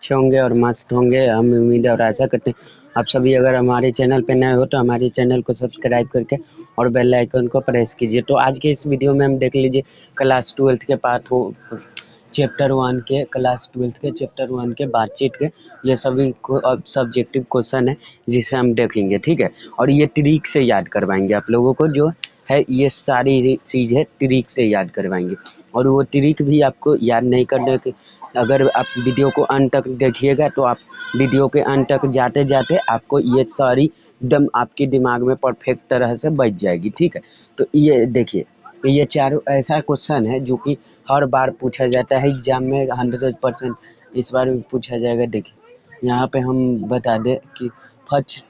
अच्छे होंगे और मस्त होंगे। हम उम्मीद और आशा करते हैं आप सभी अगर हमारे चैनल पे नए हो तो हमारे चैनल को सब्सक्राइब करके और बेल आइकन को प्रेस कीजिए। तो आज के इस वीडियो में हम देख लीजिए क्लास 12 के पार्ट हो चैप्टर 1 के क्लास 12 के चैप्टर 1 के बातचीत के ये सभी को अब सब्जेक्टिव क्वेश्चन है जिसे हम देखेंगे, ठीक है। और ये ट्रिक से याद करवाएंगे आप लोगों को, जो है ये सारी चीज़ है ट्रिक से याद करवाएंगे। और वो ट्रिक भी आपको याद नहीं करने के, अगर आप वीडियो को अंत तक देखिएगा तो आप वीडियो के अंत तक जाते जाते आपको ये सारी एकदम आपके दिमाग में परफेक्ट तरह से बैठ जाएगी, ठीक है। तो ये देखिए, ये चारों ऐसा क्वेश्चन है जो कि हर बार पूछा जाता है एग्जाम में 100%, इस बार भी पूछा जाएगा। देखिए यहाँ पे हम बता दें कि फर्स्ट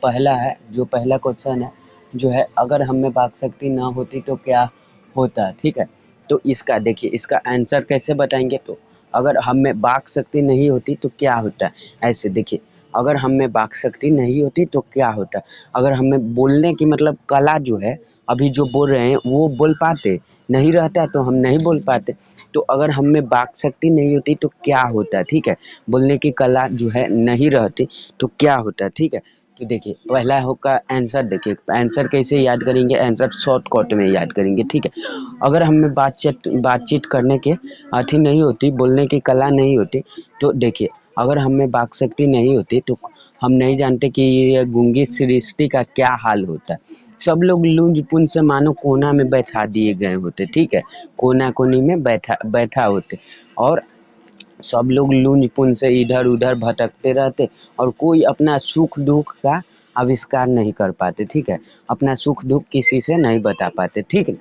पहला है, जो पहला क्वेश्चन है जो है, अगर हम में वाक शक्ति ना होती तो क्या होता, ठीक है। तो इसका देखिए, इसका आंसर कैसे बताएंगे, तो अगर हम में वाक शक्ति नहीं होती तो क्या होता है, ऐसे देखिए, अगर हम में वाक शक्ति नहीं होती तो क्या होता, अगर हमें बोलने की मतलब कला जो है, अभी जो बोल रहे हैं वो बोल पाते नहीं रहता तो हम नहीं बोल पाते। तो अगर हम में वाक शक्ति नहीं होती तो क्या होता, ठीक है, बोलने की कला जो है नहीं रहती तो क्या होता, ठीक है। तो देखिए पहला होगा आंसर। देखिए आंसर कैसे याद करेंगे, आंसर शॉर्टकट में याद करेंगे, ठीक है। अगर हमें बातचीत करने के अथी नहीं होती, बोलने की कला नहीं होती, तो देखिए अगर हमें वाक शक्ति नहीं होती तो हम नहीं जानते कि ये गूंगी सृष्टि का क्या हाल होता है। सब लोग लूंज पुंज से मानो कोना में बैठा दिए गए होते, ठीक है, कोना कोनी में बैठा होते, और सब लोग लूंज पुंज से इधर उधर भटकते रहते और कोई अपना सुख दुख का आविष्कार नहीं कर पाते, ठीक है, अपना सुख दुख किसी से नहीं बता पाते, ठीक है।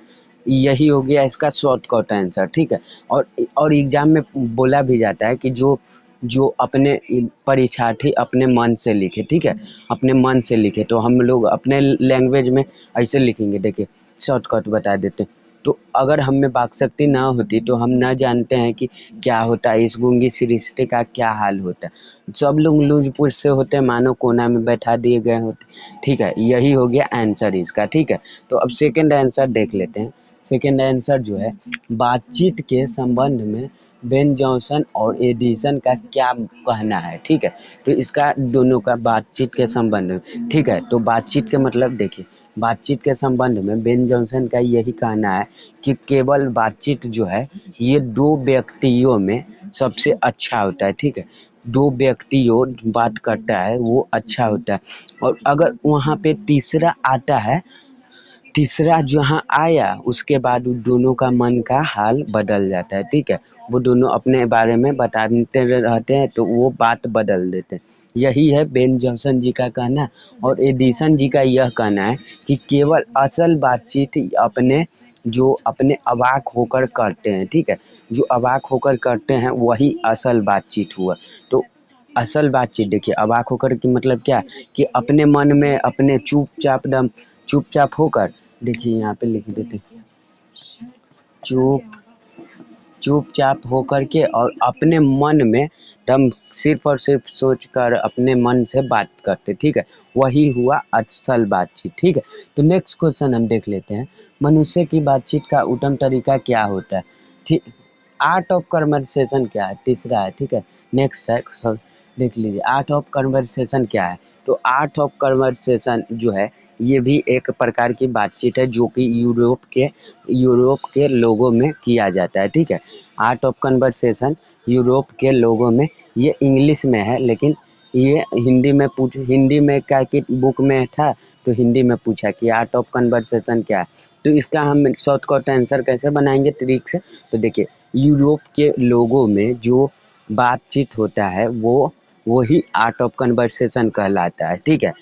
यही हो गया इसका शॉर्टकट आंसर, ठीक है। और एग्जाम में बोला भी जाता है कि जो जो अपने परीक्षार्थी अपने मन से लिखे, ठीक है, अपने मन से लिखे, तो हम लोग अपने लैंग्वेज में ऐसे लिखेंगे। देखिए शॉर्टकट बता देते हैं। तो अगर हम में वाक शक्ति ना होती तो हम ना जानते हैं कि क्या होता है, इस गूंगी सृष्टि का क्या हाल होता है। सब लोग लूज पुज से होते मानो कोना में बैठा दिए गए होते, ठीक है। यही हो गया आंसर इसका, ठीक है। तो अब सेकंड आंसर देख लेते हैं। सेकंड आंसर जो है, बातचीत के संबंध में बेन जॉनसन और एडिसन का क्या कहना है, ठीक है। तो इसका दोनों का बातचीत के संबंध में, ठीक है। तो बातचीत के मतलब देखिए, बातचीत के संबंध में बेन जॉनसन का यही कहना है कि केवल बातचीत जो है ये दो व्यक्तियों में सबसे अच्छा होता है, ठीक है। दो व्यक्तियों बात करता है वो अच्छा होता है, और अगर वहाँ पे तीसरा आता है, तीसरा जहाँ आया उसके बाद उन दोनों का मन का हाल बदल जाता है, ठीक है। वो दोनों अपने बारे में बताते रहते हैं तो वो बात बदल देते हैं। यही है बेन जॉनसन जी का कहना। और एडिसन जी का यह कहना है कि केवल असल बातचीत अपने अवाक होकर करते हैं, ठीक है, जो अवाक होकर करते हैं वही असल बातचीत हुआ। तो असल बातचीत देखिए, अवाक होकर की मतलब क्या, कि अपने मन में अपने चुपचाप होकर, देखिए यहाँ पे लिख देते, चुपचाप होकर के और अपने मन में दम सिर्फ और सिर्फ सोचकर अपने मन से बात करते, ठीक है, वही हुआ असल बातचीत, ठीक है। तो नेक्स्ट क्वेश्चन हम देख लेते हैं, मनुष्य की बातचीत का उत्तम तरीका क्या होता है, ठीक। आर्ट ऑफ कन्वर्सेशन क्या है, तीसरा है, ठीक है। नेक्स्ट है, सब देख लीजिए, आर्ट ऑफ कन्वर्सेशन क्या है। तो आर्ट ऑफ कन्वर्सेशन जो है ये भी एक प्रकार की बातचीत है जो कि यूरोप के लोगों में किया जाता है, ठीक है। आर्ट ऑफ कन्वर्सेशन यूरोप के लोगों में, ये इंग्लिश में है लेकिन ये हिंदी में क्या की बुक में था, तो हिंदी में पूछा कि आर्ट ऑफ कन्वर्सेशन क्या है। तो इसका हम शॉर्टकट आंसर कैसे बनाएंगे ट्रिक से, तो देखिए यूरोप के लोगों में जो बातचीत होता है वो वही आर्ट ऑफ कन्वर्सेशन कहलाता है, ठीक है।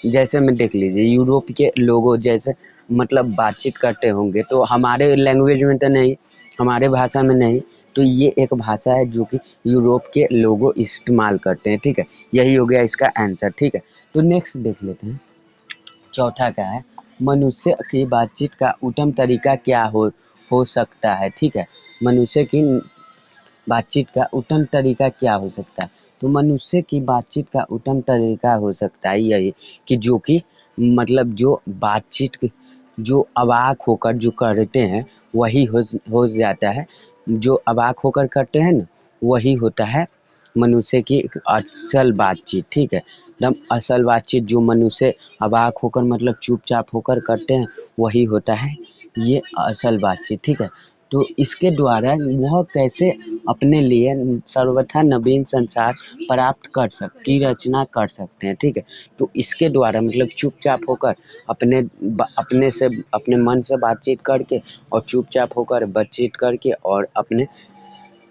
जैसे में देख लीजिए, यूरोप के लोगों जैसे मतलब बातचीत करते होंगे तो हमारे लैंग्वेज में तो नहीं, हमारे भाषा में नहीं, तो ये एक भाषा है जो कि यूरोप के लोगों इस्तेमाल करते हैं, ठीक है। यही हो गया इसका आंसर, ठीक है। तो नेक्स्ट देख लेते हैं, चौथा क्या है, मनुष्य की बातचीत का उत्तम तरीका क्या हो सकता है, ठीक है। मनुष्य की बातचीत का उत्तम तरीका क्या हो सकता है, तो मनुष्य की बातचीत का उत्तम तरीका हो सकता है यही कि जो कि मतलब जो बातचीत जो अवाक होकर जो करते हैं वही हो जाता है, जो अवाक होकर करते हैं ना वही होता है मनुष्य की असल बातचीत, ठीक है, एकदम असल बातचीत जो मनुष्य अवाक होकर मतलब चुपचाप होकर करते हैं वही होता है ये असल बातचीत, ठीक है। तो इसके द्वारा वह कैसे अपने लिए सर्वथा नवीन संसार प्राप्त कर की रचना कर सकते हैं, ठीक है। तो इसके द्वारा मतलब चुपचाप होकर अपने से अपने मन से बातचीत करके और चुपचाप होकर बातचीत करके और अपने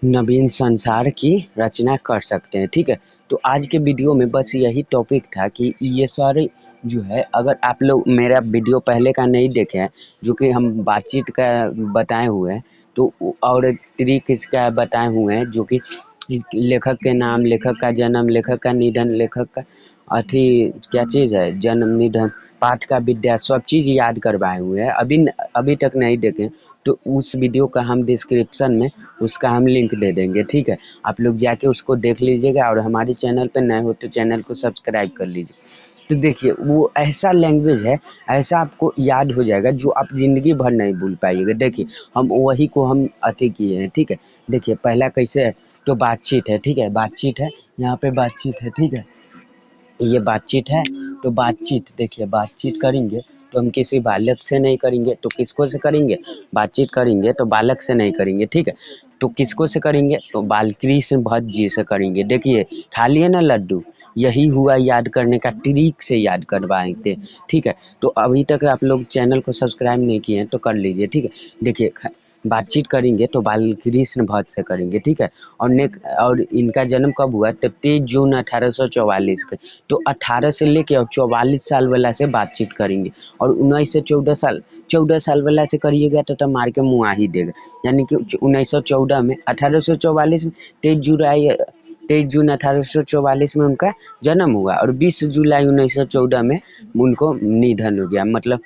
नवीन संसार की रचना कर सकते हैं, ठीक है। तो आज के वीडियो में बस यही टॉपिक था कि ये सारे जो है, अगर आप लोग मेरा वीडियो पहले का नहीं देखे हैं जो कि हम बातचीत का बताए हुए हैं, तो और ट्रिक इसका बताए हुए हैं जो कि लेखक के नाम, लेखक का जन्म, लेखक का निधन, लेखक का अथी क्या चीज़ है, जन्म, निधन, पाठ का विद्या, सब चीज़ याद करवाए हुए हैं। अभी तक नहीं देखे तो उस वीडियो का हम डिस्क्रिप्शन में उसका हम लिंक दे देंगे, ठीक है। आप लोग जाके उसको देख लीजिएगा और हमारे चैनल पे नए हो तो चैनल को सब्सक्राइब कर लीजिए। तो देखिए वो ऐसा लैंग्वेज है, ऐसा आपको याद हो जाएगा जो आप ज़िंदगी भर नहीं भूल पाइएगा। देखिए हम वही को हम अति किए हैं, ठीक है। देखिए पहला कैसे है, तो बातचीत है, ठीक है, बातचीत है, यहाँ पे बातचीत है, ठीक है, ये बातचीत है। तो बातचीत देखिए, बातचीत करेंगे तो हम किसी बालक से नहीं करेंगे तो किसको से करेंगे, बातचीत करेंगे तो बालक से नहीं करेंगे, ठीक है। तो किसको से करेंगे, तो बालकृष्ण भट्ट जी से करेंगे। देखिए खा लिए ना लड्डू, यही हुआ याद करने का, ट्रिक से याद करवाए थे, ठीक है। तो अभी तक आप लोग चैनल को सब्सक्राइब नहीं किए हैं तो कर लीजिए, ठीक है। देखिए बातचीत करेंगे तो बालकृष्ण भट्ट से करेंगे, ठीक है। और इनका जन्म कब हुआ, तो 23 जून 1844 के। तो 18 से लेके और 44 साल वाला से बातचीत करेंगे और 19 से 14 साल वाला से करिएगा तो मार के मुँह ही देगा। यानी कि 1914 में, 1844 में 23 जून 1844 में उनका जन्म हुआ और 20 जुलाई 1914 में उनको निधन हो गया। मतलब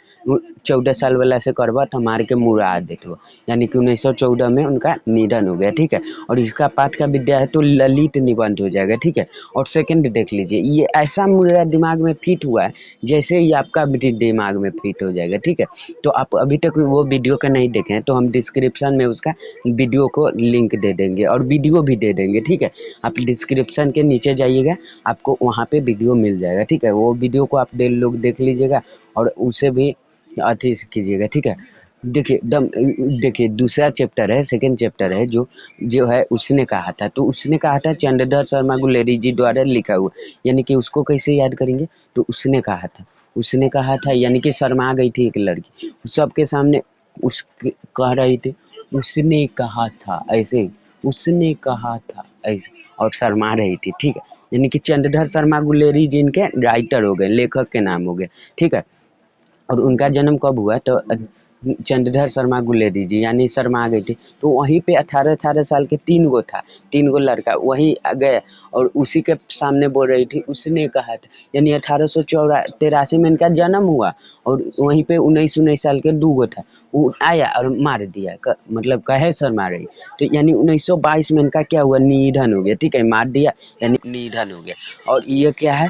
14 साल वाला से करवा तो मार के मुड़ा देते, यानी कि 1914 में उनका निधन हो गया, ठीक है। और इसका पाठ का विद्या है तो ललित निबंध हो जाएगा, ठीक है। और सेकंड देख लीजिए, ये ऐसा मेरा दिमाग में फिट हुआ है जैसे ही आपका भी दिमाग में फिट हो जाएगा, ठीक है। तो आप अभी तक वो वीडियो का नहीं देखे हैं तो हम डिस्क्रिप्शन में उसका वीडियो को लिंक दे देंगे और वीडियो भी दे देंगे, ठीक है। आप डिस्क्रिप्शन के नीचे जाइएगा, आपको वहाँ पे वीडियो मिल जाएगा, ठीक है। वो वीडियो को आप लोग देख लीजिएगा और उसे भी अथी कीजिएगा, ठीक है। देखिए दूसरा चैप्टर है, सेकंड चैप्टर है जो जो है उसने कहा था, तो उसने कहा था चंद्रधर शर्मा गुलेरी जी द्वारा लिखा हुआ, यानी कि उसको कैसे याद करेंगे, तो उसने कहा था यानी कि शर्मा गई थी एक लड़की सबके सामने, उस कह रही थी उसने कहा था ऐसे, उसने कहा था ऐसे, और शर्मा रही थी, ठीक है। यानी कि चंद्रधर शर्मा गुलेरी जी इनके राइटर हो गए, लेखक के नाम हो गए, ठीक है। और उनका जन्म कब हुआ, तो चंद्रधर शर्मा गुलेरी जी यानी शर्मा गई थी। तो वहीं पे 18-18 साल के 3 गो लड़का वहीं गए और उसी के सामने बोल रही थी उसने कहा था, यानी 1883 में इनका जन्म हुआ और वहीं पे 19 साल के 2 गो था, वो आया और मार दिया, मतलब कहे शर्मा रही। तो यानी 1922 में इनका क्या हुआ, निधन हो गया, ठीक है, मार दिया यानी निधन हो गया। और ये क्या है,